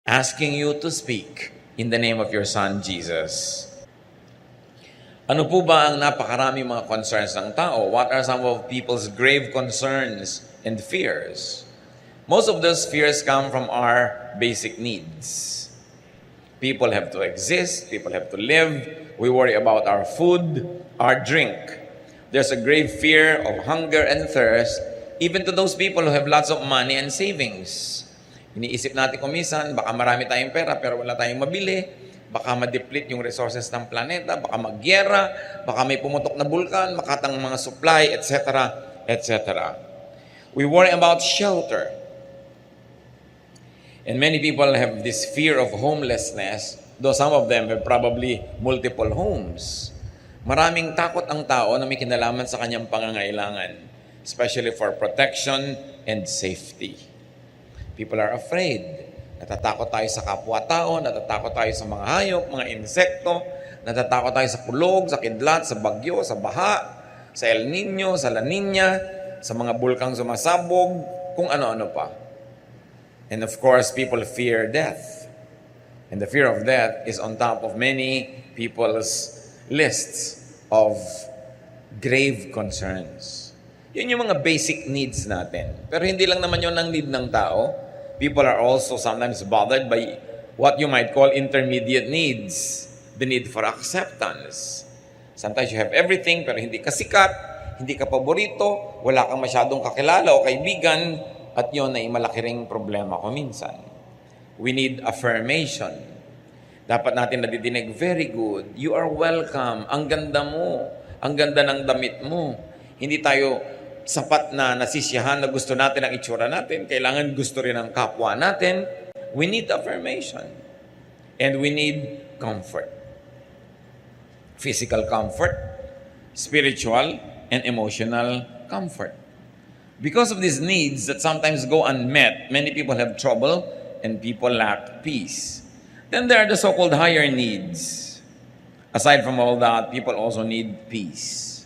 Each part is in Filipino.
asking you to speak in the name of your Son, Jesus. Ano po ba ang napakarami mga concerns ng tao? What are some of people's grave concerns and fears? Most of those fears come from our basic needs. People have to exist, people have to live. We worry about our food, our drink. There's a grave fear of hunger and thirst, even to those people who have lots of money and savings. Iniisip natin kung minsan, baka marami tayong pera pero wala tayong mabili. Baka ma-deplete yung resources ng planeta, baka magyera, baka may pumutok na bulkan, makatang mga supply, etc., etc. We worry about shelter. And many people have this fear of homelessness, though some of them have probably multiple homes. Maraming takot ang tao na may kinalaman sa kanyang pangangailangan, especially for protection and safety. People are afraid. Natatakot tayo sa kapwa-tao, natatakot tayo sa mga hayop, mga insekto, natatakot tayo sa kulog, sa kidlat, sa bagyo, sa baha, sa El Nino, sa La Nina, sa mga bulkang sumasabog, kung ano-ano pa. And of course, people fear death. And the fear of death is on top of many people's lists of grave concerns. Yun yung mga basic needs natin. Pero hindi lang naman yun ang need ng tao. People are also sometimes bothered by what you might call intermediate needs. The need for acceptance. Sometimes you have everything pero hindi ka sikat, hindi ka paborito, wala kang masyadong kakilala o kaibigan, at yun ay malaki ring problema ko minsan. We need affirmation. Dapat natin nadidinig, very good, you are welcome, ang ganda mo, ang ganda ng damit mo. Hindi tayo sapat na nasisiyahan na gusto natin ang itsura natin, kailangan gusto rin ang kapwa natin. We need affirmation. And we need comfort. Physical comfort, spiritual, and emotional comfort. Because of these needs that sometimes go unmet, many people have trouble and people lack peace. Then there are the so-called higher needs. Aside from all that, people also need peace.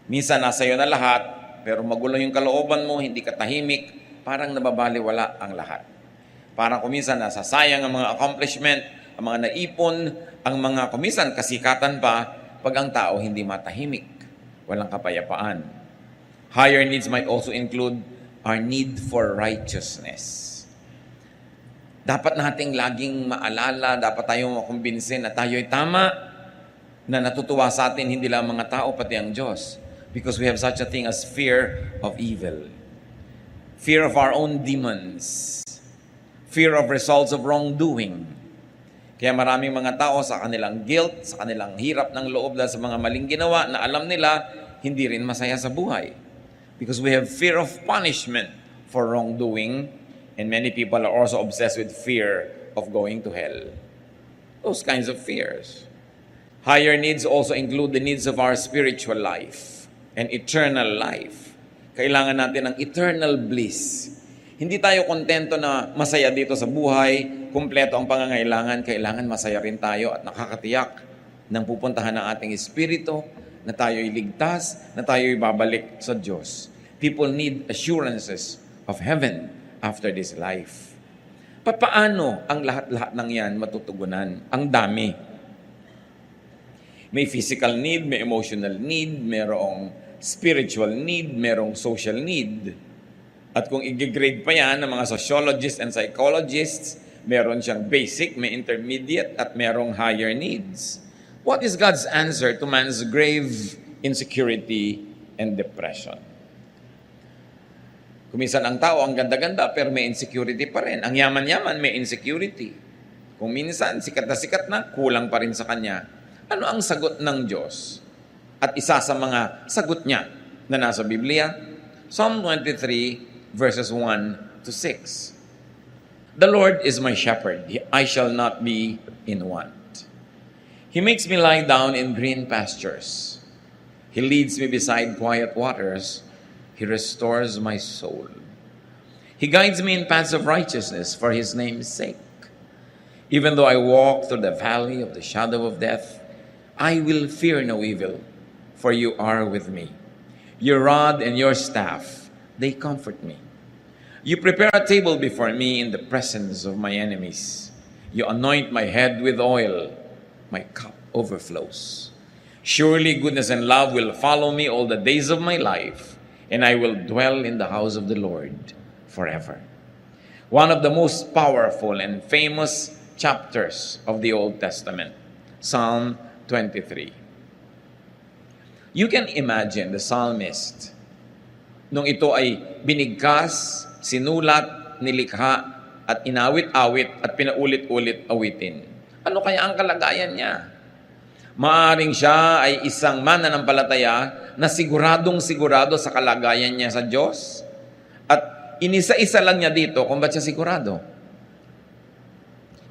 Minsan nasa iyo na lahat, pero magulo yung kalooban mo, hindi ka tahimik, parang nababaliwala ang lahat. Parang kuminsan nasasayang ang mga accomplishment, ang mga naipon, ang mga kuminsan kasikatan pa, pag ang tao hindi matahimik, walang kapayapaan. Higher needs might also include our need for righteousness. Dapat nating laging maalala, dapat tayong makumbinsin na tayo'y tama, na natutuwa sa atin hindi lang mga tao, pati ang Diyos. Because we have such a thing as fear of evil. Fear of our own demons. Fear of results of wrongdoing. Kaya maraming mga tao sa kanilang guilt, sa kanilang hirap ng loob dahil sa mga maling ginawa na alam nila, hindi rin masaya sa buhay. Because we have fear of punishment for wrongdoing, and many people are also obsessed with fear of going to hell. Those kinds of fears. Higher needs also include the needs of our spiritual life and eternal life. Kailangan natin ng eternal bliss. Hindi tayo kontento na masaya dito sa buhay, kumpleto ang pangangailangan, kailangan masaya rin tayo at nakakatiyak ng pupuntahan ng ating espiritu, na tayo'y ligtas, na tayo'y babalik sa Diyos. People need assurances of heaven after this life. Paano ang lahat-lahat ng yan matutugunan? Ang dami. May physical need, may emotional need, mayroong spiritual need, merong social need. At kung i-grade pa yan ng mga sociologists and psychologists, meron siyang basic, may intermediate, at merong higher needs. What is God's answer to man's grave insecurity and depression? Kuminsan ang tao, ang ganda-ganda, pero may insecurity pa rin. Ang yaman-yaman, may insecurity. Kung minsan, sikat na, kulang pa rin sa kanya. Ano ang sagot ng Diyos? At isa sa mga sagot niya na nasa Biblia, Psalm 23, verses 1 to 6. The Lord is my shepherd, I shall not be in want. He makes me lie down in green pastures. He leads me beside quiet waters. He restores my soul. He guides me in paths of righteousness for His name's sake. Even though I walk through the valley of the shadow of death, I will fear no evil, for you are with me. Your rod and your staff, they comfort me. You prepare a table before me in the presence of my enemies. You anoint my head with oil. My cup overflows. Surely goodness and love will follow me all the days of my life, and I will dwell in the house of the Lord forever. One of the most powerful and famous chapters of the Old Testament, Psalm 23. You can imagine the psalmist nung ito ay binigkas, sinulat, nilikha, at inawit-awit at pinaulit-ulit awitin. Ano kaya ang kalagayan niya? Maaring siya ay isang mananampalataya na siguradong-sigurado sa kalagayan niya sa Diyos. At inisa-isa lang niya dito kung ba't siya sigurado.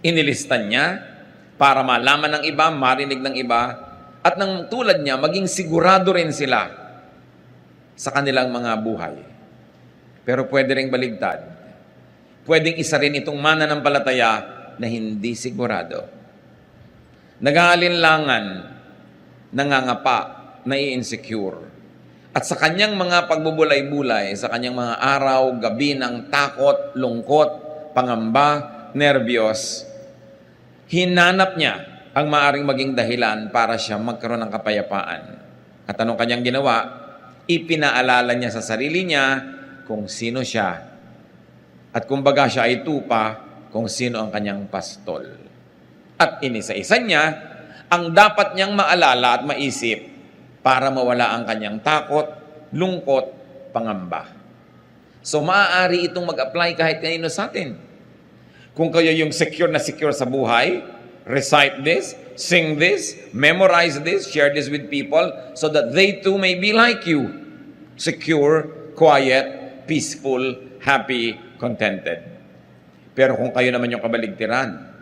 Inilistan niya para malaman ng iba, marinig ng iba, at nang tulad niya, maging sigurado rin sila sa kanilang mga buhay. Pero pwede rin baligtad. Pwedeng isa rin itong mananampalataya na hindi sigurado. Nag-aalinlangan, nangangapa, nai-insecure. At sa kanyang mga pagbubulay-bulay, sa kanyang mga araw, gabi ng takot, lungkot, pangamba, nerbiyos, hinanap niya ang maaring maging dahilan para siya magkaroon ng kapayapaan. At anong kanyang ginawa? Ipinaalala niya sa sarili niya kung sino siya. At kumbaga siya ay tupa kung sino ang kanyang pastol. At inisa-isa niya ang dapat niyang maalala at maisip para mawala ang kanyang takot, lungkot, pangamba. So maaari itong mag-apply kahit kanino sa atin. Kung kayo yung secure na secure sa buhay, recite this, sing this, memorize this, share this with people so that they too may be like you. Secure, quiet, peaceful, happy, contented. Pero kung kayo naman yung kabaligtiran,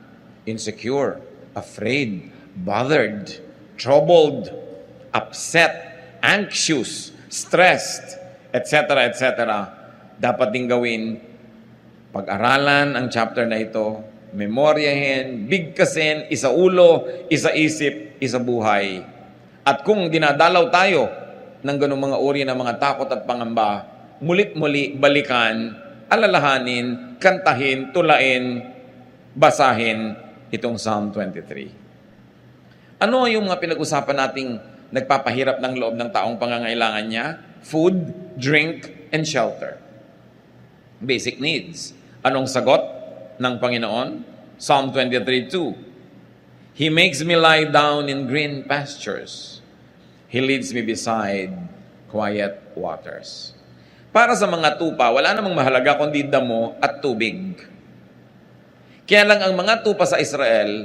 insecure, afraid, bothered, troubled, upset, anxious, stressed, etc., etc., dapat din gawin, pag-aralan ang chapter na ito, memoryahin, bigkasin, isa ulo, isa isip, isa buhay. At kung dinadalaw tayo ng ganung mga uri ng mga takot at pangamba, mulit-muli balikan, alalahanin, kantahin, tulain, basahin itong Psalm 23. Ano yung mga pinag-usapan nating nagpapahirap ng loob ng taong pangangailangan niya? Food, drink, and shelter. Basic needs. Anong sagot ng Panginoon? Psalm 23:2. He makes me lie down in green pastures. He leads me beside quiet waters. Para sa mga tupa, wala namang mahalaga kundi damo at tubig. Kaya lang ang mga tupa sa Israel,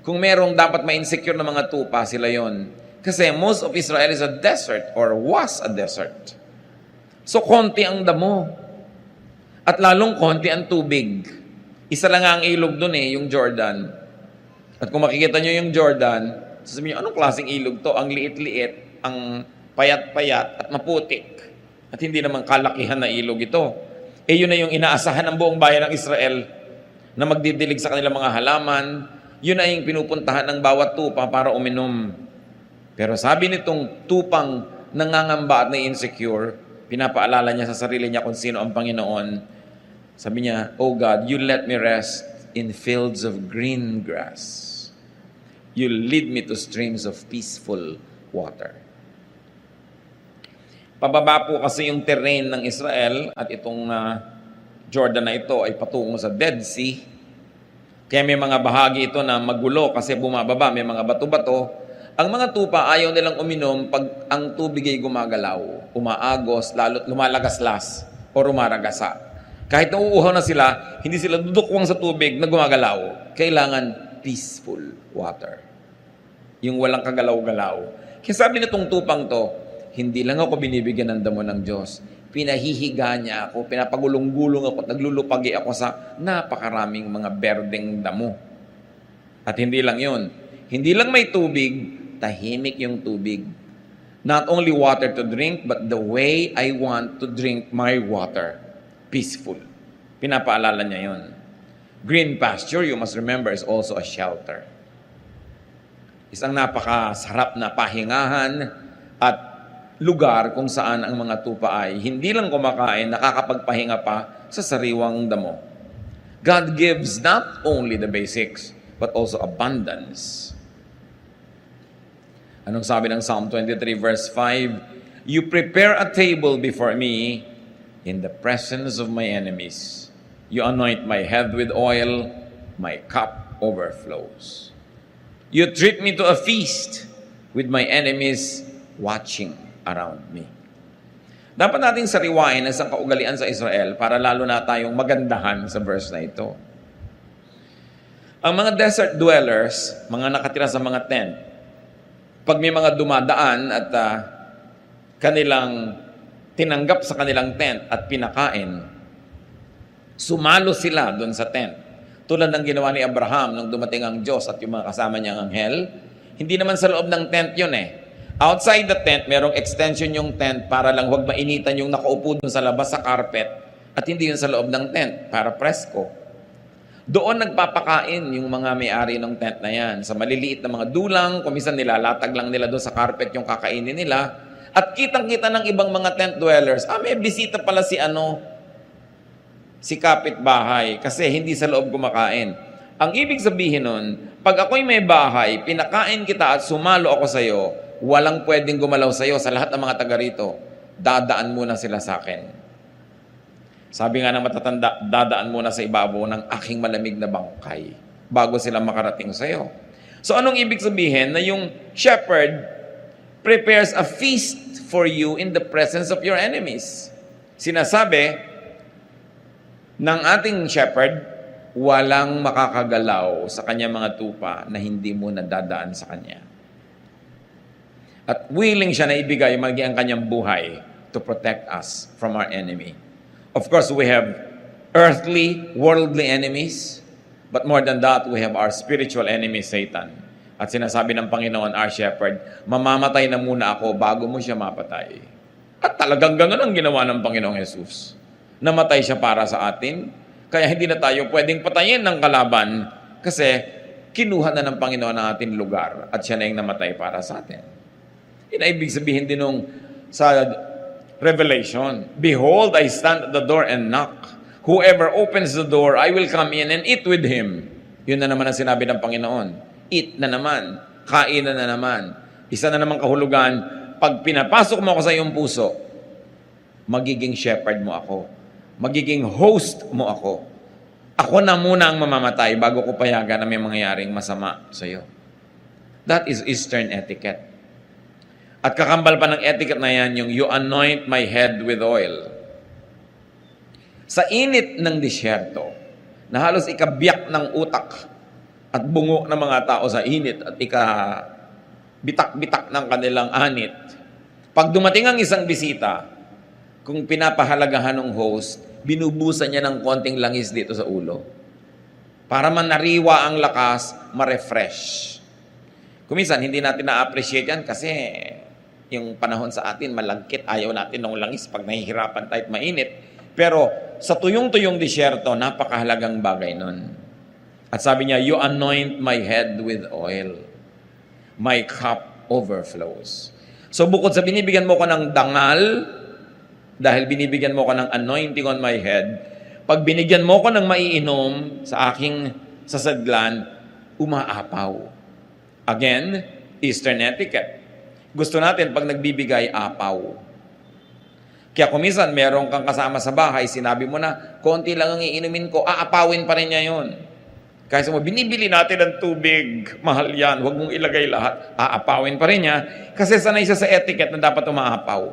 kung merong dapat ma-insecure na mga tupa, sila yon. Kasi most of Israel is a desert or was a desert. So konti ang damo. At lalong konti ang tubig. Isa lang ang ilog doon yung Jordan. At kung makikita nyo yung Jordan, sasabihin nyo, anong klaseng ilog to? Ang liit-liit, ang payat-payat at maputik. At hindi naman kalakihan na ilog ito. Yun na yung inaasahan ng buong bayan ng Israel na magdidilig sa kanilang mga halaman. Yun na yung pinupuntahan ng bawat tupa para uminom. Pero sabi nitong tupang nangangamba at na-insecure, pinapaalala niya sa sarili niya kung sino ang Panginoon. Sabi niya, "Oh God, you let me rest in fields of green grass. You lead me to streams of peaceful water." Pababa po kasi yung terrain ng Israel at itong Jordan na ito ay patungo sa Dead Sea. Kaya may mga bahagi ito na magulo kasi bumababa, may mga bato-bato. Ang mga tupa ayaw nilang uminom pag ang tubig ay gumagalaw, umaagos, lalo't lumalagaslas o rumaragasa. Kahit nauuhaw na sila, hindi sila dudukwang sa tubig na gumagalaw. Kailangan peaceful water. Yung walang kagalaw-galaw. Kaya sabi nitong tupang to, hindi lang ako binibigyan ng damo ng Diyos. Pinahihiga niya ako, pinapagulong-gulong ako, naglulupagi ako sa napakaraming mga berdeng damo. At hindi lang yun. Hindi lang may tubig, tahimik yung tubig. Not only water to drink, but the way I want to drink my water. Peaceful. Pinapaalala niya yun. Green pasture, you must remember, is also a shelter. Isang napakasarap na pahingahan at lugar kung saan ang mga tupa ay hindi lang kumakain, nakakapagpahinga pa sa sariwang damo. God gives not only the basics, but also abundance. Anong sabi ng Psalm 23 verse 5? You prepare a table before me in the presence of my enemies. You anoint my head with oil, my cup overflows. You treat me to a feast with my enemies watching around me. Dapat nating sariwain ang isang kaugalian sa Israel para lalo na tayong magandahan sa verse na ito. Ang mga desert dwellers, mga nakatira sa mga tent, pag may mga dumadaan at kanilang tinanggap sa kanilang tent at pinakain, sumalo sila doon sa tent. Tulad ng ginawa ni Abraham nung dumating ang Diyos at yung mga kasama niyang anghel, hindi naman sa loob ng tent yun eh. Outside the tent, merong extension yung tent para lang huwag mainitan yung nakaupo dun sa labas sa carpet at hindi yun sa loob ng tent para presko. Doon nagpapakain yung mga may-ari ng tent na yan. Sa maliliit na mga dulang, kumisan nilalatag lang nila doon sa carpet yung kakainin nila. At kitang-kita ng ibang mga tent dwellers, may bisita pala si kapitbahay kasi hindi sa loob kumakain. Ang ibig sabihin nun, pag ako'y may bahay, pinakain kita at sumalo ako sa'yo, walang pwedeng gumalaw sa'yo sa lahat ng mga taga rito. Dadaan muna sila sa akin. Sabi nga ng matatanda, dadaan muna sa ibabaw ng aking malamig na bangkay bago sila makarating sa'yo. So anong ibig sabihin? Na yung shepherd prepares a feast for you in the presence of your enemies. Sinasabi ng ating shepherd, walang makakagalaw sa kanya mga tupa na hindi mo nadadaan sa kanya. At willing siya na ibigay maging ang kanyang buhay to protect us from our enemy. Of course, we have earthly, worldly enemies, but more than that, we have our spiritual enemy, Satan. At sinasabi ng Panginoon, our shepherd, mamamatay na muna ako bago mo siya mapatay. At talagang ganun ang ginawa ng Panginoong Jesus. Namatay siya para sa atin, kaya hindi na tayo pwedeng patayin ng kalaban kasi kinuha na ng Panginoon ang ating lugar at siya na yung namatay para sa atin. Ibig sabihin din nung sa Revelation, behold, I stand at the door and knock. Whoever opens the door, I will come in and eat with him. Yun na naman ang sinabi ng Panginoon. Eat na naman. Kain na naman. Isa na naman kahulugan, pag pinapasok mo ako sa iyong puso, magiging shepherd mo ako. Magiging host mo ako. Ako na muna ang mamamatay bago ko payagan na may mangyayaring masama sa iyo. That is Eastern etiquette. At kakambal pa ng etiquette na yan, yung you anoint my head with oil. Sa init ng disyerto, na halos ikabiyak ng utak at bungo ng mga tao sa init at bitak-bitak ng kanilang anit, pag dumating ang isang bisita, kung pinapahalagahan ng host, binubusan niya ng konting langis dito sa ulo. Para manariwa ang lakas, ma-refresh. Kuminsan, hindi natin na-appreciate yan kasi yung panahon sa atin, malagkit, ayaw natin ng langis pag nahihirapan tayo at mainit. Pero sa tuyong-tuyong disyerto, napakahalagang bagay nun. At sabi niya, you anoint my head with oil. My cup overflows. So bukod sa binibigyan mo ko ng dangal, dahil binibigyan mo ko ng anointing on my head, pag binigyan mo ko ng maiinom sa aking sasadlan, umaapaw. Again, Eastern etiquette. Gusto natin pag nagbibigay, apaw. Kaya kung minsan meron kang kasama sa bahay, sinabi mo na, konti lang ang iinumin ko, aapawin pa rin niya yun. Kaya mo, binibili natin ng tubig, mahal yan, huwag mong ilagay lahat, aapawin pa rin niya, kasi sanay siya sa etiquette na dapat umaapaw.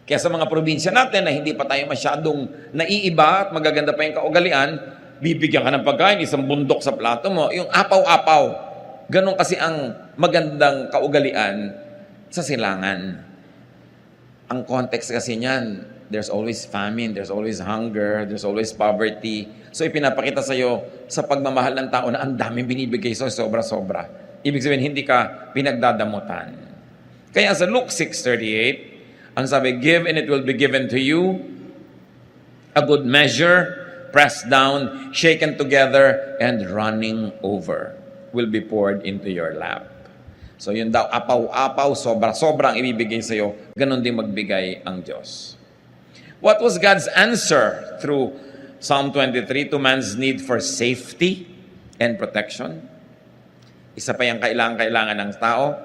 Kaya sa mga probinsya natin na hindi pa tayo masyadong naiiba at magaganda pa yung kaugalian, bibigyan ka ng pagkain, isang bundok sa plato mo, yung apaw-apaw. Ganon kasi ang magandang kaugalian sa silangan. Ang context kasi niyan, there's always famine, there's always hunger, there's always poverty. So ipinapakita sa iyo sa pagmamahal ng tao na ang daming binibigay sa'yo, sobra-sobra. Ibig sabihin, hindi ka pinagdadamutan. Kaya sa Luke 6:38, ang sabi, give and it will be given to you, a good measure, pressed down, shaken together, and running over will be poured into your lap. So yun daw, apaw-apaw, sobra-sobra ang ibibigay sa'yo, ganun din magbigay ang Diyos. What was God's answer through Psalm 23 to man's need for safety and protection? Isa pa yung kailangan ng tao,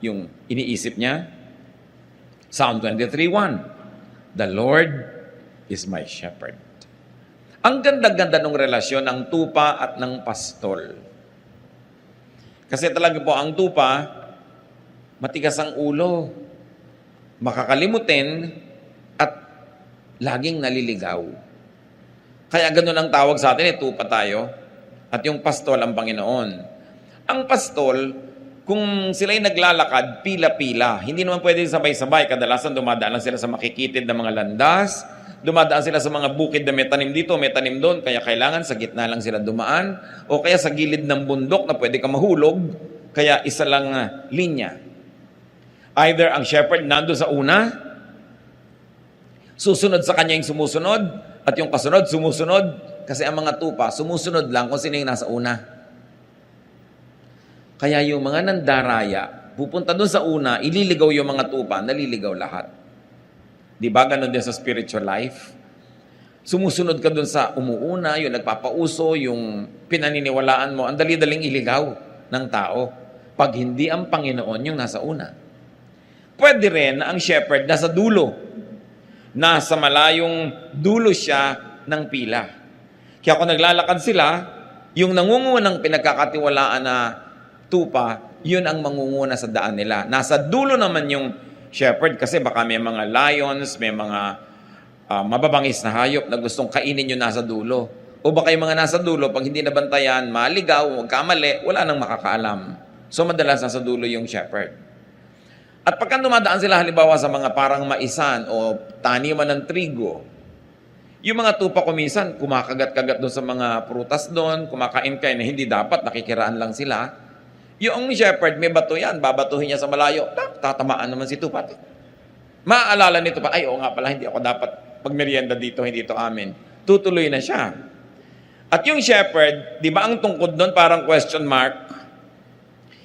yung iniisip niya. Psalm 23:1, the Lord is my shepherd. Ang ganda-ganda ng relasyon ng tupa at ng pastol. Kasi talaga po, ang tupa, matigas ang ulo, makakalimutin, at laging naliligaw. Kaya ganun ang tawag sa atin, tupa tayo, at yung pastol ang Panginoon. Ang pastol, kung sila'y naglalakad, pila-pila, hindi naman pwede sabay-sabay, kadalasan dumadaan lang sila sa makikitid na mga landas, dumadaan sila sa mga bukid na may tanim dito, may tanim doon, kaya kailangan sa gitna lang sila dumaan, o kaya sa gilid ng bundok na pwede ka mahulog, kaya isa lang linya. Either ang shepherd nando sa una, susunod sa kanya yung sumusunod, at yung kasunod, sumusunod, kasi ang mga tupa, sumusunod lang kung sino yung nasa una. Kaya yung mga nandaraya, pupunta doon sa una, ililigaw yung mga tupa, naliligaw lahat. Di ba ganun din sa spiritual life? Sumusunod ka dun sa umuuna, yung nagpapauso, yung pinaniniwalaan mo, ang dali-daling iligaw ng tao pag hindi ang Panginoon yung nasa una. Pwede rin na ang shepherd nasa dulo. Nasa malayong dulo siya ng pila. Kaya kung naglalakad sila, yung nangungunang pinagkakatiwalaan na tupa, yun ang mangunguna sa daan nila. Nasa dulo naman yung shepherd kasi baka may mga lions, may mga mababangis na hayop na gustong kainin yung nasa dulo. O baka yung mga nasa dulo, pag hindi nabantayan, maligaw, magkamali, wala nang makakaalam. So madalas nasa dulo yung shepherd. At pagka dumadaan sila halimbawa sa mga parang maisan o taniman ng trigo, yung mga tupa ko minsan, kumakagat-kagat doon sa mga prutas doon, kumakain kain na hindi dapat, nakikiraan lang sila. Yung shepherd, may bato yan, babatuhin niya sa malayo, tatamaan naman si tupa. Maaalala nito pa, ay oo nga pala, hindi ako dapat pagmerienda dito, hindi ito amin. Tutuloy na siya. At yung shepherd, di ba ang tungkod doon parang question mark?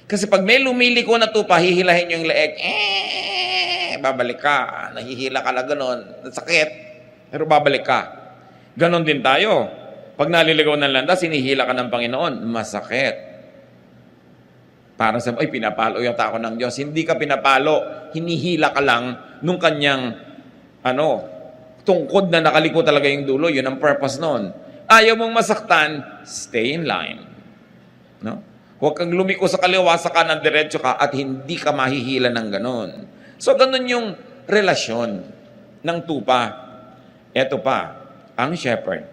Kasi pag may lumiliko na tupa, hihilahin yung leeg, babalik ka. Nahihila ka na gano'n, sakit, pero babalik ka. Ganon din tayo. Pag naliligaw ng landas, hinihila ka ng Panginoon, masakit. Para sa, pinapalo yata ako ng Diyos. Hindi ka pinapalo, hinihila ka lang nung kanyang, tungkod na nakaliko talaga yung dulo. Yun ang purpose nun. Ayaw mong masaktan, stay in line. No? Huwag kang lumiko sa kaliwa, sa kanan, diretso ka, at hindi ka mahihila ng ganon. So, ganon yung relasyon ng tupa. Eto pa, ang shepherd.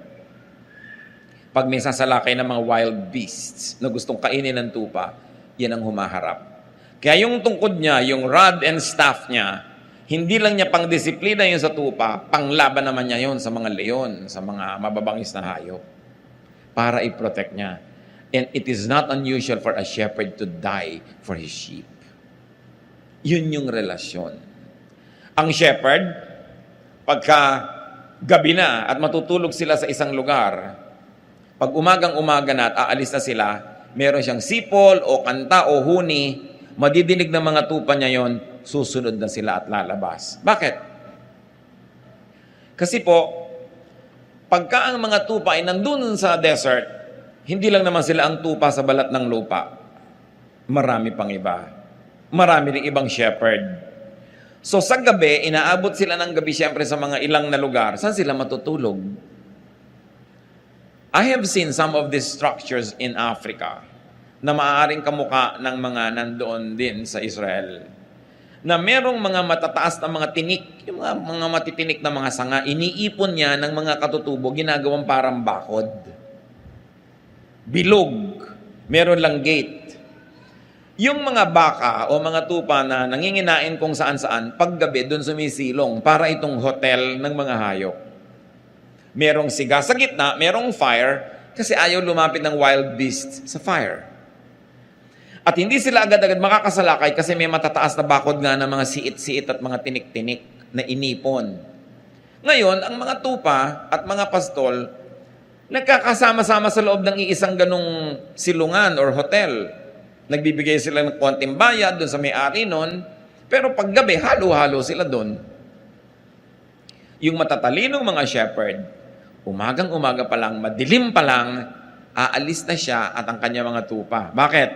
Pag may sasalakay ng mga wild beasts na gustong kainin ng tupa, yan ang humaharap. Kaya yung tungkod niya, yung rod and staff niya, hindi lang niya pang disiplina yun sa tupa, panglaban naman niya yun sa mga leon, sa mga mababangis na hayop, para i-protect niya. And it is not unusual for a shepherd to die for his sheep. Yun yung relasyon. Ang shepherd, pagka gabi na at matutulog sila sa isang lugar, pag umagang-umaga na at aalis na sila, meron siyang sipol o kanta o huni, madidinig ng mga tupa niya yon, susunod na sila at lalabas. Bakit? Kasi po, pagka ang mga tupa ay nandun sa desert, hindi lang naman sila ang tupa sa balat ng lupa. Marami pang iba. Marami ring ibang shepherd. So sa gabi, inaabot sila ng gabi siyempre sa mga ilang na lugar. Saan sila matutulog? I have seen some of these structures in Africa na maaaring kamuka ng mga nandoon din sa Israel. Na merong mga matataas na mga tinik, yung mga matitinik na mga sanga, iniipon niya ng mga katutubo, ginagawang parang bakod. Bilog, meron lang gate. Yung mga baka o mga tupa na nanginginain kung saan-saan, paggabi doon sumisilong para itong hotel ng mga hayop. Merong siga sa gitna, merong fire, kasi ayaw lumapit ng wild beasts sa fire. At hindi sila agad-agad makakasalakay kasi may matataas na bakod nga ng mga siit-siit at mga tinik-tinik na inipon. Ngayon, ang mga tupa at mga pastol, nagkakasama-sama sa loob ng iisang ganong silungan or hotel. Nagbibigay sila ng konting bayad doon sa may-ari nun, pero paggabi, halo-halo sila doon. Yung matatalinong mga shepherd, umagang-umaga pa lang, madilim pa lang, aalis na siya at ang kanya mga tupa. Bakit?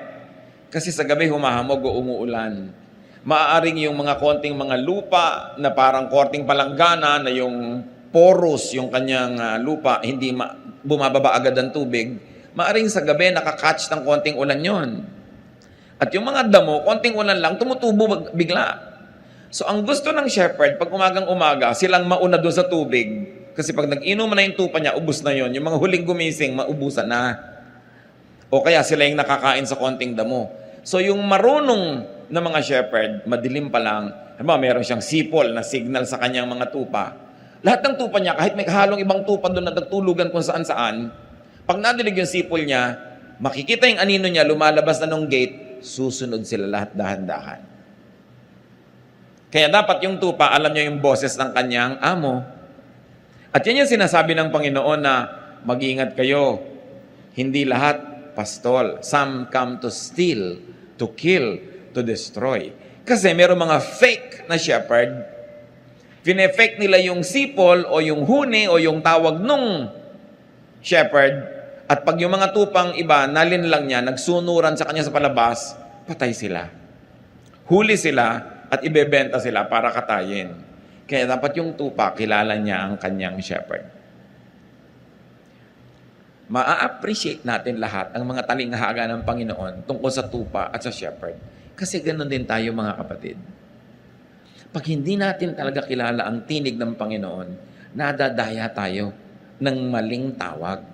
Kasi sa gabi humahamog o umuulan. Maaaring yung mga konting mga lupa na parang korting palanggana na yung porous yung kanyang lupa, hindi bumababa agad ang tubig, maaring sa gabi nakakatch ng konting ulan yon. At yung mga damo, konting ulan lang, tumutubo bigla. So ang gusto ng shepherd, pag umagang-umaga, silang mauna doon sa tubig. Kasi pag nag-inom na yung tupa niya, ubus na yon. Yung mga huling gumising, maubusan na. O kaya sila yung nakakain sa konting damo. So yung marunong na mga shepherd, madilim pa lang, meron siyang sipol na signal sa kanyang mga tupa. Lahat ng tupa niya, kahit may kahalong ibang tupa doon na nagtulugan kung saan-saan, pag nadilig yung sipol niya, makikita yung anino niya, lumalabas na nung gate, susunod sila lahat dahan-dahan. Kaya dapat yung tupa, alam niya yung boses ng kanyang amo. At yan yung sinasabi ng Panginoon na mag-ingat kayo. Hindi lahat pastol. Some come to steal, to kill, to destroy. Kasi meron mga fake na shepherd, fine-fake nila yung sipol o yung huni o yung tawag nung shepherd, at pag yung mga tupang iba, nalin lang niya, nagsunuran sa kanya sa palabas, patay sila. Huli sila at ibebenta sila para katayin. Kaya dapat yung tupa, kilala niya ang kanyang shepherd. Ma-appreciate natin lahat ang mga talinghaga ng Panginoon tungkol sa tupa at sa shepherd. Kasi ganoon din tayo mga kapatid. Pag hindi natin talaga kilala ang tinig ng Panginoon, nadadaya tayo ng maling tawag.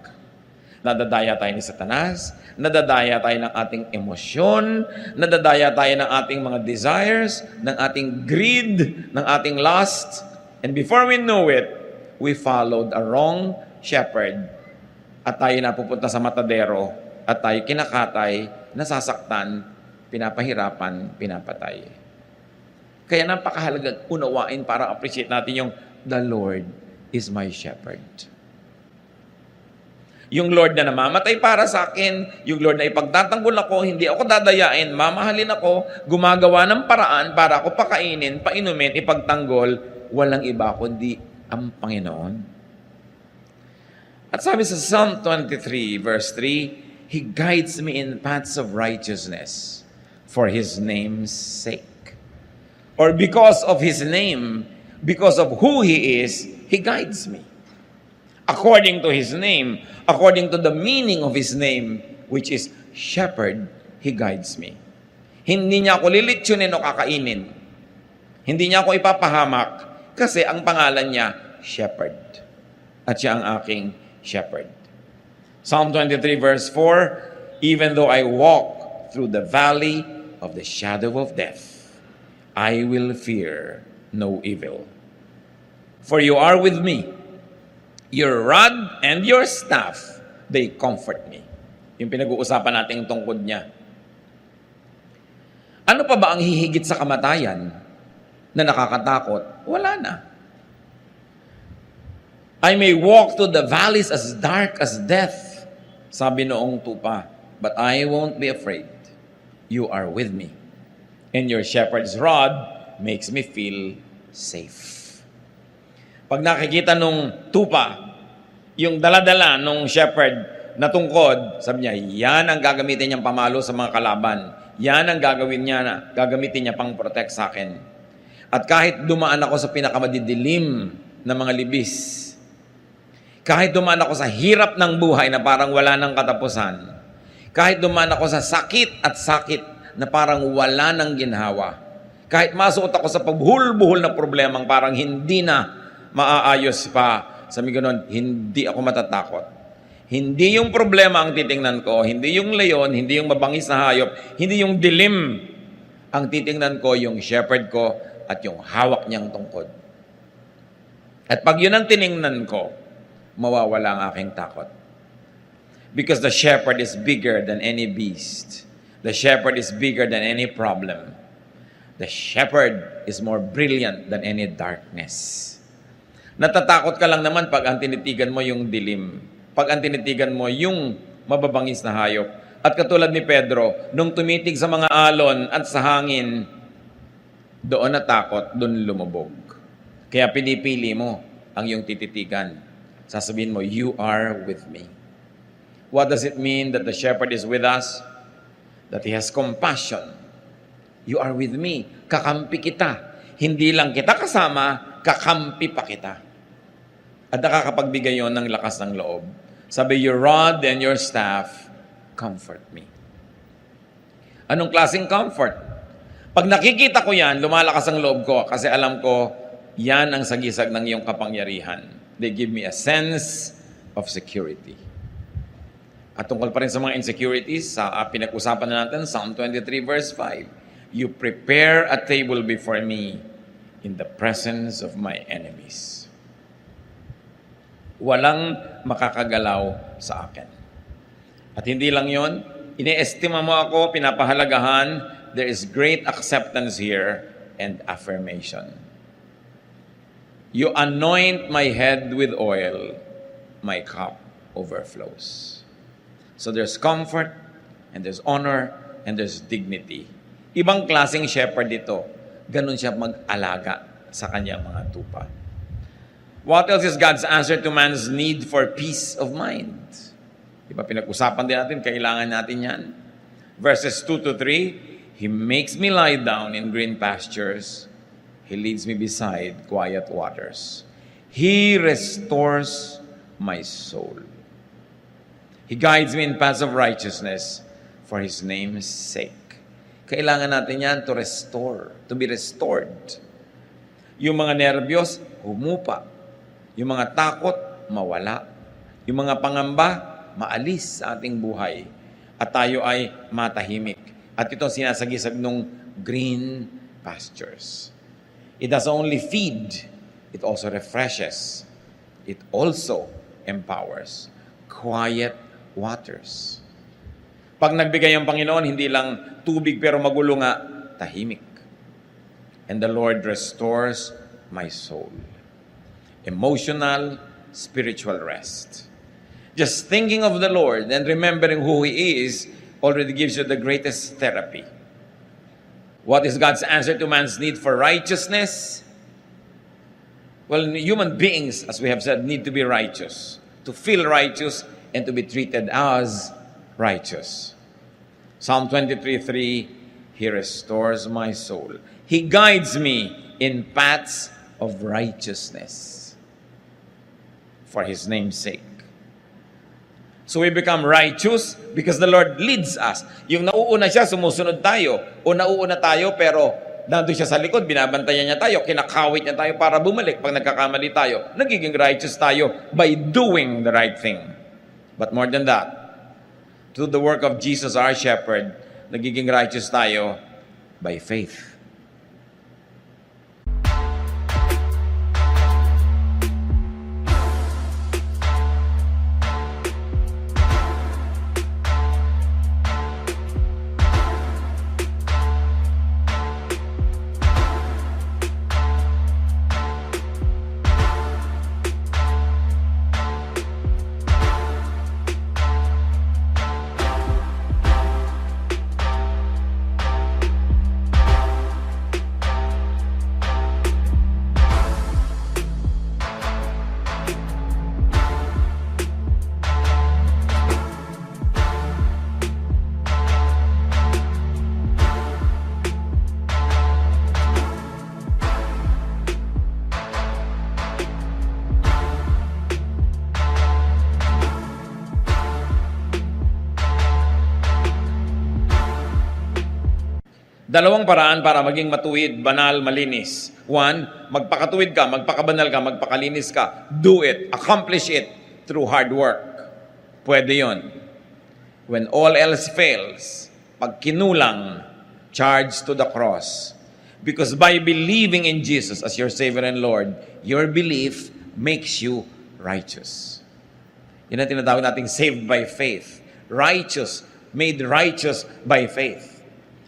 Nadadaya tayo ni Satanas, nadadaya tayo ng ating emosyon, nadadaya tayo ng ating mga desires, ng ating greed, ng ating lust. And before we know it, we followed a wrong shepherd. At tayo napupunta sa matadero, at tayo kinakatay, nasasaktan, pinapahirapan, pinapatay. Kaya napakahalaga unawain para appreciate natin yung the Lord is my shepherd. Yung Lord na namamatay para sa akin, yung Lord na ipagtatanggol ako, hindi ako dadayain, mamahalin ako, gumagawa ng paraan para ako pakainin, painumin, ipagtanggol, walang iba kundi ang Panginoon. At sabi sa Psalm 23 verse 3, He guides me in paths of righteousness for His name's sake. Or because of His name, because of who He is, He guides me. According to His name, according to the meaning of His name, which is shepherd, He guides me. Hindi niya ako lilitsyonin o kakainin. Hindi niya ako ipapahamak kasi ang pangalan niya, shepherd. At siya ang aking shepherd. Psalm 23 verse 4, Even though I walk through the valley of the shadow of death, I will fear no evil. For you are with me. Your rod and your staff, they comfort me. Yung pinag-uusapan natin yung tungkod niya. Ano pa ba ang hihigit sa kamatayan na nakakatakot? Wala na. I may walk through the valleys as dark as death, sabi noong tupa, but I won't be afraid. You are with me. And your shepherd's rod makes me feel safe. Pag nakikita nung tupa, yung daladala nung shepherd na tungkod, sabi niya, yan ang gagamitin niyang pamalo sa mga kalaban. Yan ang gagamitin niya pang protect sa akin. At kahit dumaan ako sa pinakamadidilim na mga libis, kahit dumaan ako sa hirap ng buhay na parang wala ng katapusan, kahit dumaan ako sa sakit at sakit na parang wala ng ginhawa. Kahit masuot ako sa pagbuhol-buhol na problemang parang hindi na maaayos pa, sabi ganon, hindi ako matatakot. Hindi yung problema ang titingnan ko, hindi yung leon, hindi yung mabangis na hayop, hindi yung dilim. Ang titingnan ko, yung shepherd ko at yung hawak niyang tungkod. At pag yun ang tiningnan ko, mawawala ang aking takot. Because the shepherd is bigger than any beast. The shepherd is bigger than any problem. The shepherd is more brilliant than any darkness. Natatakot ka lang naman pag ang tinitigan mo yung dilim. Pag ang tinitigan mo yung mababangis na hayop. At katulad ni Pedro, nung tumitig sa mga alon at sa hangin, doon natakot, doon lumubog. Kaya pinipili mo ang iyong tititigan. Sasabihin mo, you are with me. What does it mean that the shepherd is with us? That he has compassion. You are with me. Kakampi kita. Hindi lang kita kasama, kakampi pa kita. At nakakapagbigay yon ng lakas ng loob. Sabi, your rod and your staff comfort me. Anong klaseng comfort? Pag nakikita ko yan, lumalakas ang loob ko kasi alam ko, yan ang sagisag ng iyong kapangyarihan. They give me a sense of security. At tungkol pa rin sa mga insecurities, sa pinag-usapan na natin, Psalm 23 verse 5, you prepare a table before me in the presence of my enemies. Walang makakagalaw sa akin. At hindi lang yon, iniestima mo ako, pinapahalagahan, there is great acceptance here and affirmation. You anoint my head with oil, my cup overflows. So there's comfort, and there's honor, and there's dignity. Ibang klaseng shepherd ito. Ganun siya mag-alaga sa kanyang mga tupa. What else is God's answer to man's need for peace of mind? Diba pinag-usapan din natin, kailangan natin yan. Verses 2 to 3, He makes me lie down in green pastures. He leads me beside quiet waters. He restores my soul. He guides me in paths of righteousness for His name's sake. Kailangan natin yan to restore, to be restored. Yung mga nervyos, humupa. Yung mga takot, mawala. Yung mga pangamba, maalis sa ating buhay. At tayo ay matahimik. At ito sinasagisag nung green pastures. It doesn't only feed, it also refreshes. It also empowers. Quiet waters. Pag nagbigay ang Panginoon, hindi lang tubig pero magulo nga, tahimik. And the Lord restores my soul. Emotional, spiritual rest. Just thinking of the Lord and remembering who He is already gives you the greatest therapy. What is God's answer to man's need for righteousness? Well, human beings, as we have said, need to be righteous. To feel righteous and to be treated as righteous. Psalm 23:3, He restores my soul. He guides me in paths of righteousness for His name's sake. So we become righteous because the Lord leads us. Yung nauuna siya, sumusunod tayo. O nauuna tayo, pero nandun siya sa likod, binabantayan niya tayo, kinakawit niya tayo para bumalik pag nagkakamali tayo. Nagiging righteous tayo by doing the right thing. But more than that, through the work of Jesus, our shepherd, nagiging righteous tayo by faith. Dalawang paraan para maging matuwid, banal, malinis. One, magpakatuwid ka, magpakabanal ka, magpakalinis ka. Do it, accomplish it through hard work. Pwede yon. When all else fails, pag kinulang, charge to the cross. Because by believing in Jesus as your Savior and Lord, your belief makes you righteous. Yan ang tinatawag nating saved by faith. Righteous, made righteous by faith.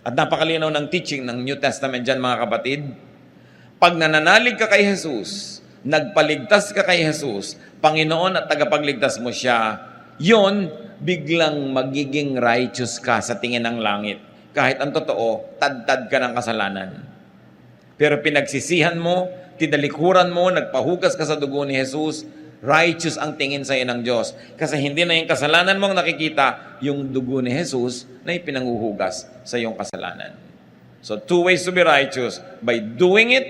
At napakalinaw ng teaching ng New Testament dyan, mga kapatid. Pag nananalig ka kay Jesus, nagpaligtas ka kay Jesus, Panginoon at tagapagligtas mo siya, yon biglang magiging righteous ka sa tingin ng langit. Kahit ang totoo, tad-tad ka ng kasalanan. Pero pinagsisihan mo, tinalikuran mo, nagpahugas ka sa dugo ni Jesus, righteous ang tingin sa iyo ng Diyos. Kasi hindi na yung kasalanan mong nakikita, yung dugo ni Jesus na ipinanghuhugas sa iyong kasalanan. So, two ways to be righteous, by doing it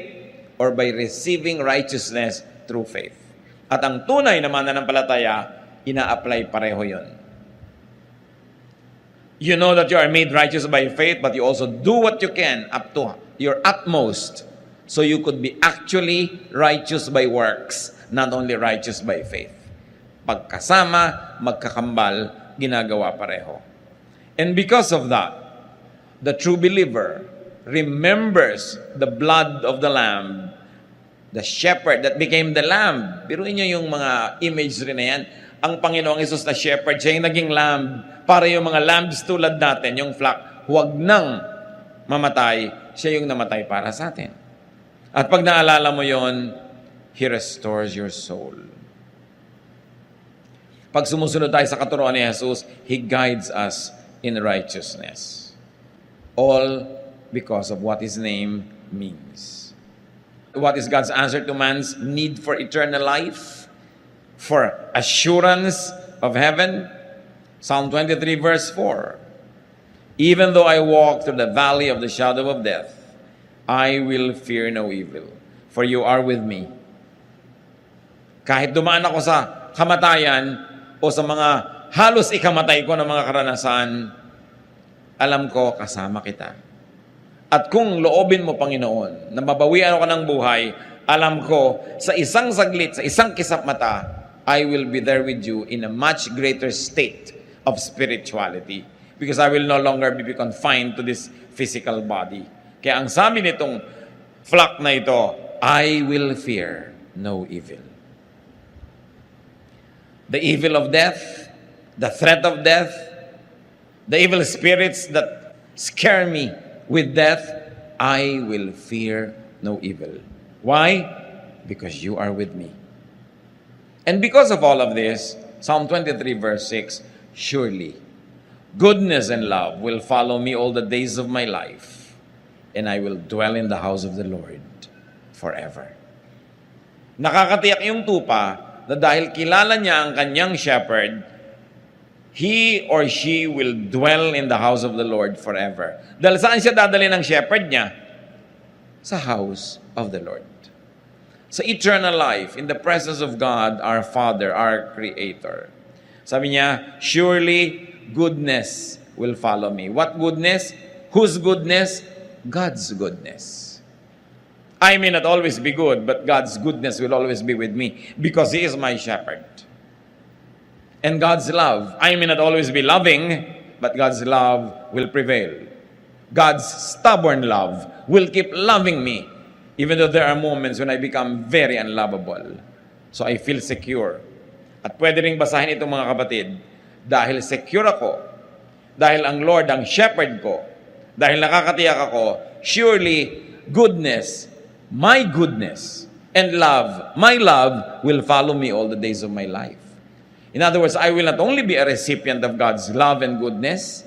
or by receiving righteousness through faith. At ang tunay na mananampalataya, ina-apply pareho yun. You know that you are made righteous by faith, but you also do what you can up to your utmost so you could be actually righteous by works, not only righteous by faith. Pagkasama, magkakambal, ginagawa pareho. And because of that, the true believer remembers the blood of the Lamb, the shepherd that became the lamb. Biruin niyo yung mga imagery na yan. Ang Panginoong Hesus na shepherd, siya yung naging lamb para yung mga lambs tulad natin, yung flock, huwag nang mamatay, siya yung namatay para sa atin. At pag naalala mo yon, He restores your soul. Pag sumusunod tayo sa katuruan ni Jesus, He guides us in righteousness. All because of what His name means. What is God's answer to man's need for eternal life? For assurance of heaven? Psalm 23 verse 4. Even though I walk through the valley of the shadow of death, I will fear no evil, for you are with me. Kahit dumaan ako sa kamatayan o sa mga halos ikamatay ko ng mga karanasan, alam ko kasama kita. At kung loobin mo, Panginoon, na mabawian ako ng buhay, alam ko sa isang saglit, sa isang kisap mata, I will be there with you in a much greater state of spirituality because I will no longer be confined to this physical body. Kaya ang sabi nitong flock na ito, I will fear no evil. The evil of death, the threat of death, the evil spirits that scare me with death, I will fear no evil. Why? Because you are with me. And because of all of this, Psalm 23 verse 6, surely goodness and love will follow me all the days of my life, and I will dwell in the house of the Lord forever. Nakakatiyak yung tupa na dahil kilala niya ang kanyang shepherd, he or she will dwell in the house of the Lord forever. Dahil saan siya dadali ng shepherd niya? Sa house of the Lord. Sa eternal life, in the presence of God, our Father, our Creator. Sabi niya, surely goodness will follow me. What goodness? Whose goodness? God's goodness. I may not always be good, but God's goodness will always be with me because He is my shepherd. And God's love, I may not always be loving, but God's love will prevail. God's stubborn love will keep loving me, even though there are moments when I become very unlovable. So I feel secure. At pwede ring basahin itong mga kapatid, dahil secure ako, dahil ang Lord ang shepherd ko, dahil nakakatiyak ako, surely goodness, my goodness, and love, my love, will follow me all the days of my life. In other words, I will not only be a recipient of God's love and goodness,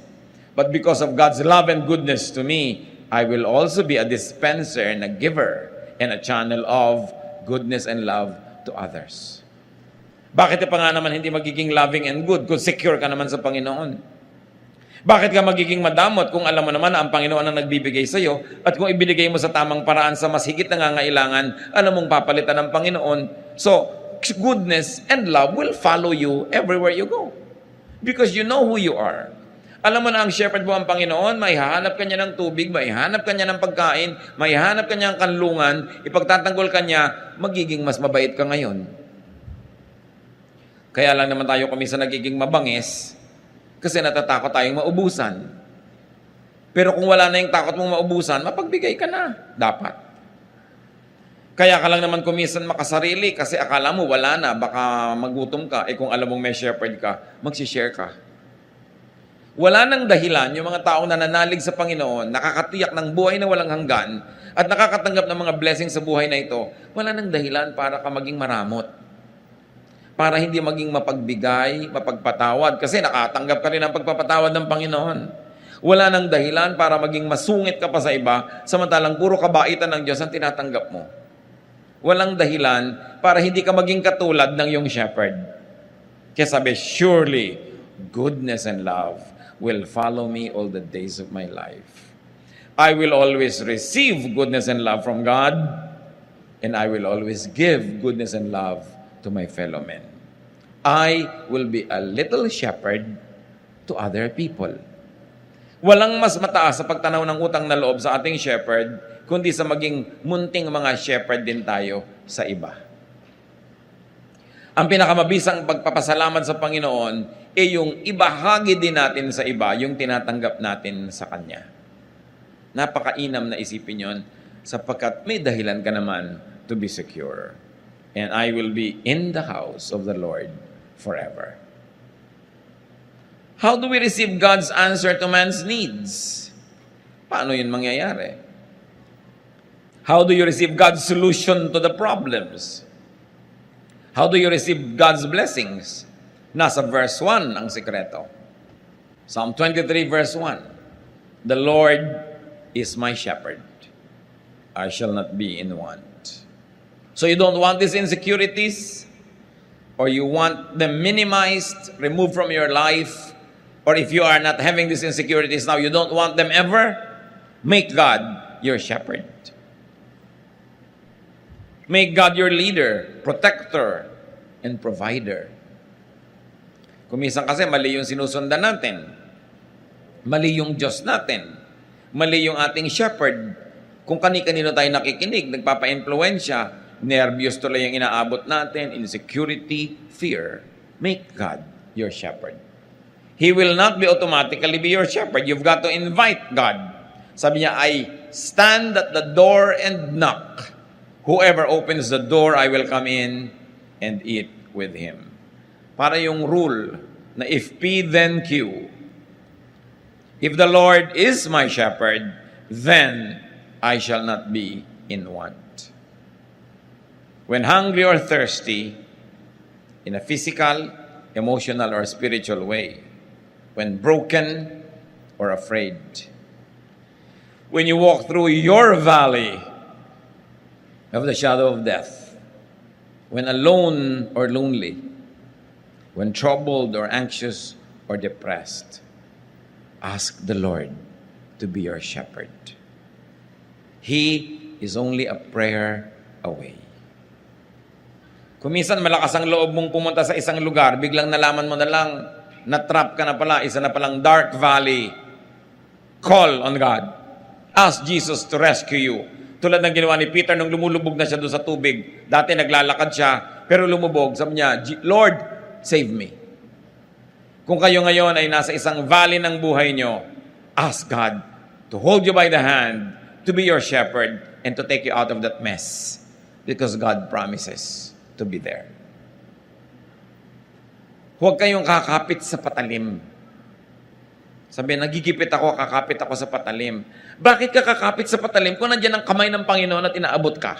but because of God's love and goodness to me, I will also be a dispenser and a giver and a channel of goodness and love to others. Bakit pa nga naman hindi magiging loving and good kung secure ka naman sa Panginoon? Bakit ka magiging madamot kung alam mo naman na ang Panginoon ang nagbibigay sa iyo at kung ibinigay mo sa tamang paraan sa mas higit na nangangailangan, alam mong papalitan ng Panginoon? So, goodness and love will follow you everywhere you go because you know who you are. Alam mo na ang shepherd mo ang Panginoon, maihahanap ka niya ng tubig, maihahanap ka niya ng pagkain, maihahanap ka niya ng kanlungan, ipagtatanggol ka niya, magiging mas mabait ka ngayon. Kaya lang naman tayo kumisa nagiging mabangis kasi natatakot tayong maubusan. Pero kung wala na yung takot mong maubusan, mapagbigay ka na. Dapat. Kaya ka lang naman kumisan makasarili kasi akala mo wala na, baka magutom ka. Eh kung alam mong may shepherd ka, magsishare ka. Wala nang dahilan yung mga taong nananalig sa Panginoon, nakakatiyak ng buhay na walang hanggan, at nakakatanggap ng mga blessings sa buhay na ito, wala nang dahilan para ka maging maramot. para hindi maging mapagbigay, mapagpatawad. Kasi nakatanggap ka rin ng pagpapatawad ng Panginoon. Wala nang dahilan para maging masungit ka pa sa iba, samantalang puro kabaitan ng Diyos ang tinatanggap mo. Walang dahilan para hindi ka maging katulad ng iyong shepherd. Kaya sabi, surely, goodness and love will follow me all the days of my life. I will always receive goodness and love from God, and I will always give goodness and love to my fellow men. I will be a little shepherd to other people. Walang mas mataas sa pagtanaw ng utang na loob sa ating shepherd, kundi sa maging munting mga shepherd din tayo sa iba. Ang pinakamabisang pagpapasalamat sa Panginoon ay yung ibahagi din natin sa iba yung tinatanggap natin sa Kanya. Napakainam na isipin yon sapagkat may dahilan ka naman to be secure. And I will be in the house of the Lord forever. How do we receive God's answer to man's needs? Paano yun mangyayari? How do you receive God's solution to the problems? How do you receive God's blessings? Nasa verse 1 ang sikreto. Psalm 23 verse 1. The Lord is my shepherd. I shall not be in want. So you don't want these insecurities? Or you want them minimized, removed from your life? Or if you are not having these insecurities now, you don't want them ever? Make God your shepherd. Make God your leader, protector, and provider. Kuminsan kasi mali yung sinusundan natin. Mali yung Diyos natin. Mali yung ating shepherd. Kung kani-kanino tayo nakikinig, nagpapa-influensya, nervyos tuloy yung inaabot natin, insecurity, fear. Make God your shepherd. He will not be automatically be your shepherd. You've got to invite God. Sabi niya, I stand at the door and knock. Whoever opens the door, I will come in and eat with him. Para yung rule na if P, then Q. If the Lord is my shepherd, then I shall not be in want. When hungry or thirsty, in a physical, emotional, or spiritual way, when broken or afraid, when you walk through your valley of the shadow of death, when alone or lonely, when troubled or anxious or depressed, ask the Lord to be your shepherd. He is only a prayer away. Kung minsan malakas ang loob mong pumunta sa isang lugar, biglang nalaman mo na lang, na-trap ka na pala, isa na palang dark valley. Call on God. Ask Jesus to rescue you. Tulad ng ginawa ni Peter nung lumulubog na siya doon sa tubig. Dati naglalakad siya, pero lumubog. Sabi niya, Lord, save me. Kung kayo ngayon ay nasa isang valley ng buhay nyo, ask God to hold you by the hand, to be your shepherd, and to take you out of that mess. Because God promises to be there. Huwag kayong kakapit sa patalim. Sabi, nagigipit ako, kakapit ako sa patalim. Bakit ka kakapit sa patalim kung nandiyan ang kamay ng Panginoon at inaabot ka?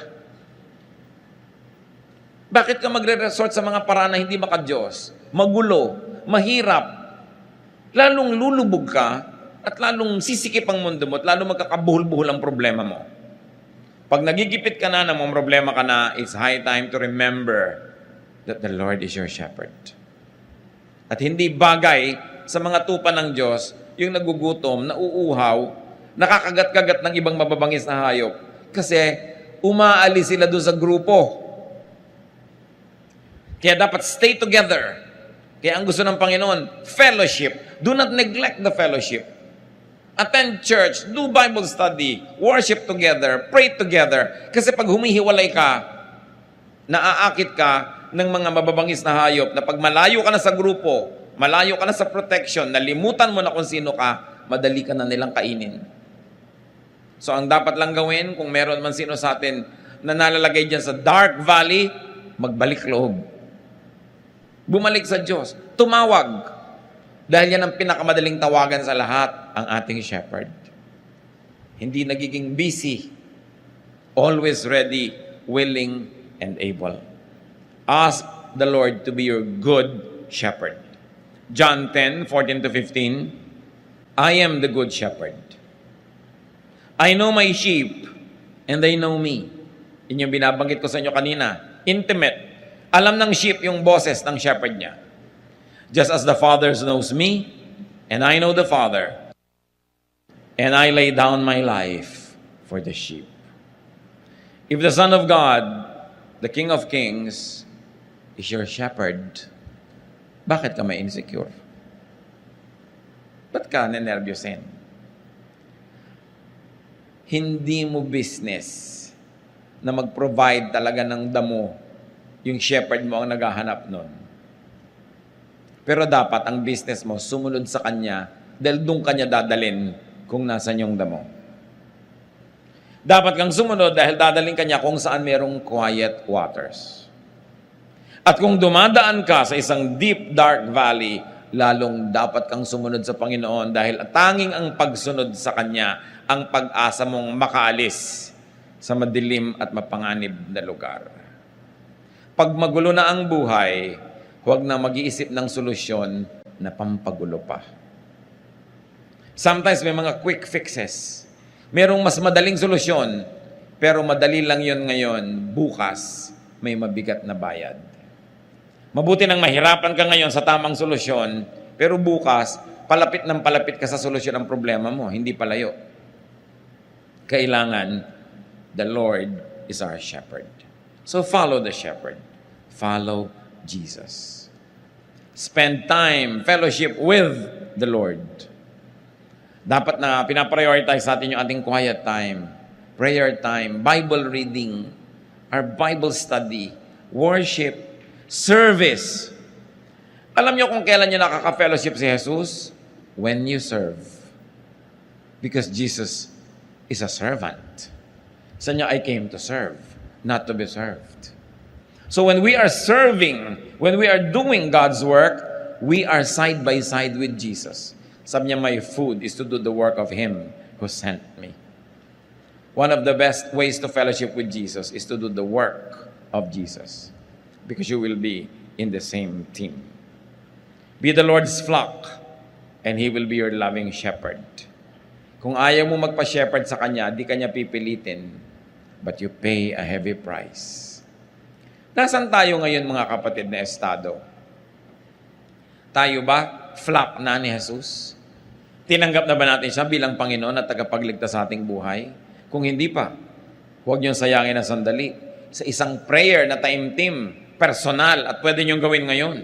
Bakit ka magre-resort sa mga paraan na hindi maka-Diyos? Magulo, mahirap. Lalong lulubog ka at lalong sisikip ang mundo mo at lalong magkakabuhol-buhol ang problema mo. Pag nagigipit ka na, namang problema ka na, it's high time to remember that the Lord is your shepherd. At hindi bagay sa mga tupa ng Diyos yung nagugutom, nauuhaw, nakakagat-kagat ng ibang mababangis na hayop. Kasi umaalis sila doon sa grupo. Kaya dapat stay together. Kaya ang gusto ng Panginoon, fellowship. Do not neglect the fellowship. Attend church, do Bible study, worship together, pray together. Kasi pag humihiwalay ka, naaakit ka ng mga mababangis na hayop na pag malayo ka na sa grupo, malayo ka na sa protection, nalimutan mo na kung sino ka, madali ka na nilang kainin. So ang dapat lang gawin, kung meron man sino sa atin na nalalagay dyan sa dark valley, magbalik loob. Bumalik sa Diyos. Tumawag. Dahil yan ang pinakamadaling tawagan sa lahat, ang ating shepherd. Hindi nagiging busy. Always ready, willing, and able. Ask the Lord to be your good shepherd. John 10:14-15, I am the good shepherd. I know my sheep, and they know me. Yun yung binabanggit ko sa inyo kanina. Intimate. Alam ng sheep yung boses ng shepherd niya. Just as the Father knows me, and I know the Father, and I lay down my life for the sheep. If the Son of God, the King of Kings, is your shepherd, bakit ka may insecure? Ba't ka nenervyusin? Hindi mo business na mag-provide talaga ng damo yung shepherd mo ang naghahanap nun. Pero dapat ang business mo sumunod sa kanya dahil doon kanya dadalin kung nasan yung damo. Dapat kang sumunod dahil dadalhin kanya kung saan merong quiet waters. At kung dumadaan ka sa isang deep, dark valley, lalong dapat kang sumunod sa Panginoon dahil tanging ang pagsunod sa Kanya ang pag-asa mong makaalis sa madilim at mapanganib na lugar. Pag magulo na ang buhay, huwag na mag-iisip ng solusyon na pampagulo pa. Sometimes may mga quick fixes. Merong mas madaling solusyon, pero madali lang yon ngayon, bukas may mabigat na bayad. Mabuti nang mahirapan ka ngayon sa tamang solusyon, pero bukas, palapit ng palapit ka sa solusyon ng problema mo, hindi palayo. Kailangan, the Lord is our shepherd. So follow the shepherd. Follow Jesus. Spend time, fellowship with the Lord. Dapat na pinaprioritize natin yung ating quiet time, prayer time, Bible reading, our Bible study, worship, service. Alam niyo kung kailan niyo nakaka-fellowship si Jesus? When you serve. Because Jesus is a servant. Sa niya, I came to serve, not to be served. So when we are serving, when we are doing God's work, we are side by side with Jesus. Sabi niya, my food is to do the work of Him who sent me. One of the best ways to fellowship with Jesus is to do the work of Jesus. Because you will be in the same team. Be the Lord's flock, and He will be your loving shepherd. Kung ayaw mo magpa-shepherd sa Kanya, di Kanya pipilitin, but you pay a heavy price. Nasaan tayo ngayon mga kapatid na estado? Tayo ba flock na ni Jesus? Tinanggap na ba natin siya bilang Panginoon at tagapagligtas sa ating buhay? Kung hindi pa, huwag niyong sayangin ang sandali. Sa isang prayer na time-team, personal, at pwede niyong gawin ngayon.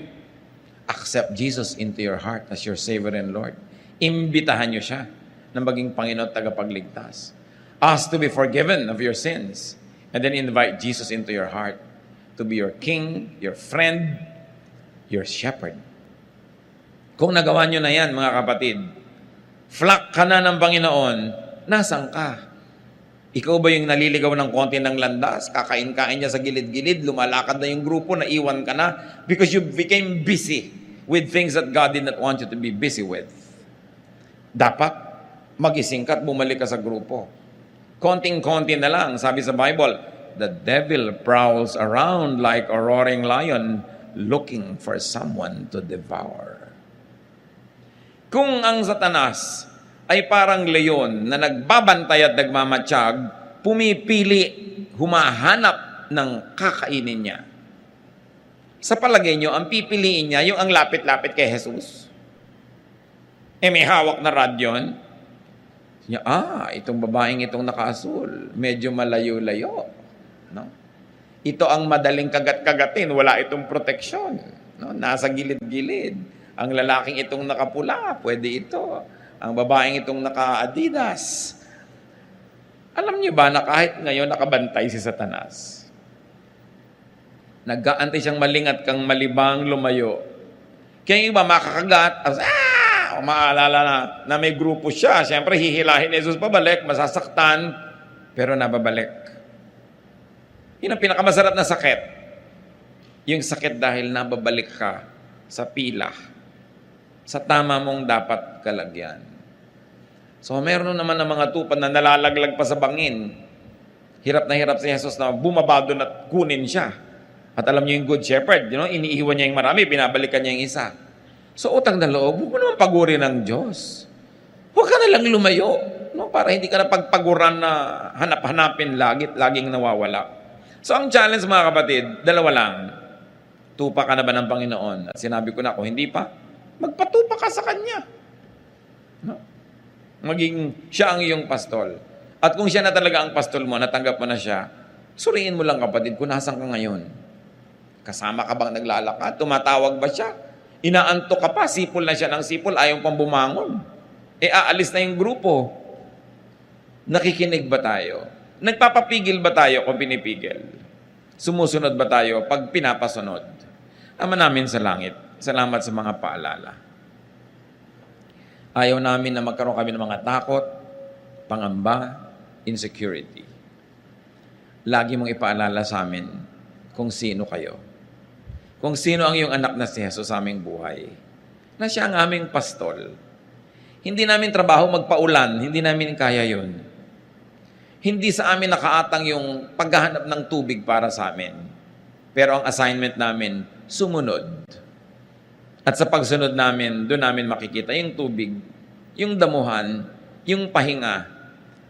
Accept Jesus into your heart as your Savior and Lord. Imbitahan niyo siya na maging Panginoon at tagapagligtas. Ask to be forgiven of your sins. And then invite Jesus into your heart to be your King, your friend, your shepherd. Kung nagawa nyo na yan, mga kapatid, flock ka na ng Panginoon, nasan ka? Ikaw ba yung naliligaw ng konti ng landas? Kakain-kain niya sa gilid-gilid, lumalakad na yung grupo, naiwan ka na because you became busy with things that God did not want you to be busy with. Dapat magising ka at bumalik ka sa grupo. Konting-konti na lang, sabi sa Bible, the devil prowls around like a roaring lion looking for someone to devour. Kung ang Satanas ay parang leon na nagbabantay at nagmamatsyag, pumipili, humahanap ng kakainin niya. Sa palagay niyo, ang pipiliin niya yung ang lapit-lapit kay Jesus. May hawak na rod yun. Niya, itong babaeng itong nakaasul, medyo malayo-layo. No? Ito ang madaling kagat-kagatin, wala itong proteksyon. No? Nasa gilid-gilid. Ang lalaking itong nakapula, pwede ito. Ang babaeng itong naka-Adidas. Alam niyo ba na kahit ngayon nakabantay si Satanas? Nag-aantay siyang malingat kang malibang lumayo. Kaya yung iba makakagat, maalala na may grupo siya. Siyempre, hihilahin ni Jesus pabalik, masasaktan, pero nababalik. Yun ang pinakamasarap na sakit. Yung sakit dahil nababalik ka sa pila, sa tama mong dapat kalagyan. So, meron naman ng mga tupad na nalalaglag pa sa bangin. Hirap na hirap si Jesus na bumaba doon at kunin siya. At alam niyo yung good shepherd, iniiwan niya yung marami, binabalikan niya yung isa. So utang na loob, huwag mo naman pagurin ng Diyos. Huwag ka na lang lumayo, para hindi ka na pagpaguran na hanap-hanapin laging nawawala. So ang challenge mga kapatid, dalawa lang. Tupa ka na ba ng Panginoon? At sinabi ko na, kung hindi pa, magpatupa ka sa Kanya. Maging siya ang iyong pastol. At kung siya na talaga ang pastol mo, natanggap mo na siya, suriin mo lang kapatid kung nasan ka ngayon. Kasama ka bang naglalakad? Tumatawag ba siya? Inaantok ka pa, sipol na siya ng sipol, ayaw pang bumangon. Aalis na yung grupo. Nakikinig ba tayo? Nagpapapigil ba tayo kung pinipigil? Sumusunod ba tayo pag pinapasunod? Ama namin sa langit, salamat sa mga paalala. Ayaw namin na magkaroon kami ng mga takot, pangamba, insecurity. Lagi mong ipaalala sa amin kung sino kayo. Kung sino ang iyong anak na si Jesus sa aming buhay. Na siya ang aming pastol. Hindi namin trabaho magpaulan, hindi namin kaya yun. Hindi sa amin nakaatang yung paghahanap ng tubig para sa amin. Pero ang assignment namin, sumunod. At sa pagsunod namin, doon namin makikita yung tubig, yung damuhan, yung pahinga.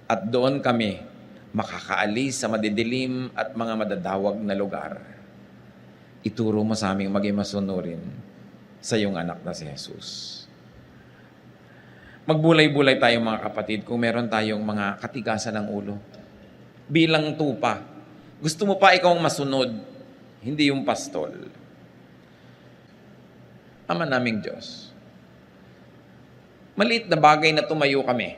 At doon kami makakaalis sa madidilim at mga madadawag na lugar. Ituro mo sa aming maging masunurin sa iyong anak na si Jesus. Magbulay-bulay tayo mga kapatid kung meron tayong mga katigasan ng ulo. Bilang tupa. Gusto mo pa ikaw masunod, hindi yung pastol. Ama naming Diyos, maliit na bagay na tumayo kami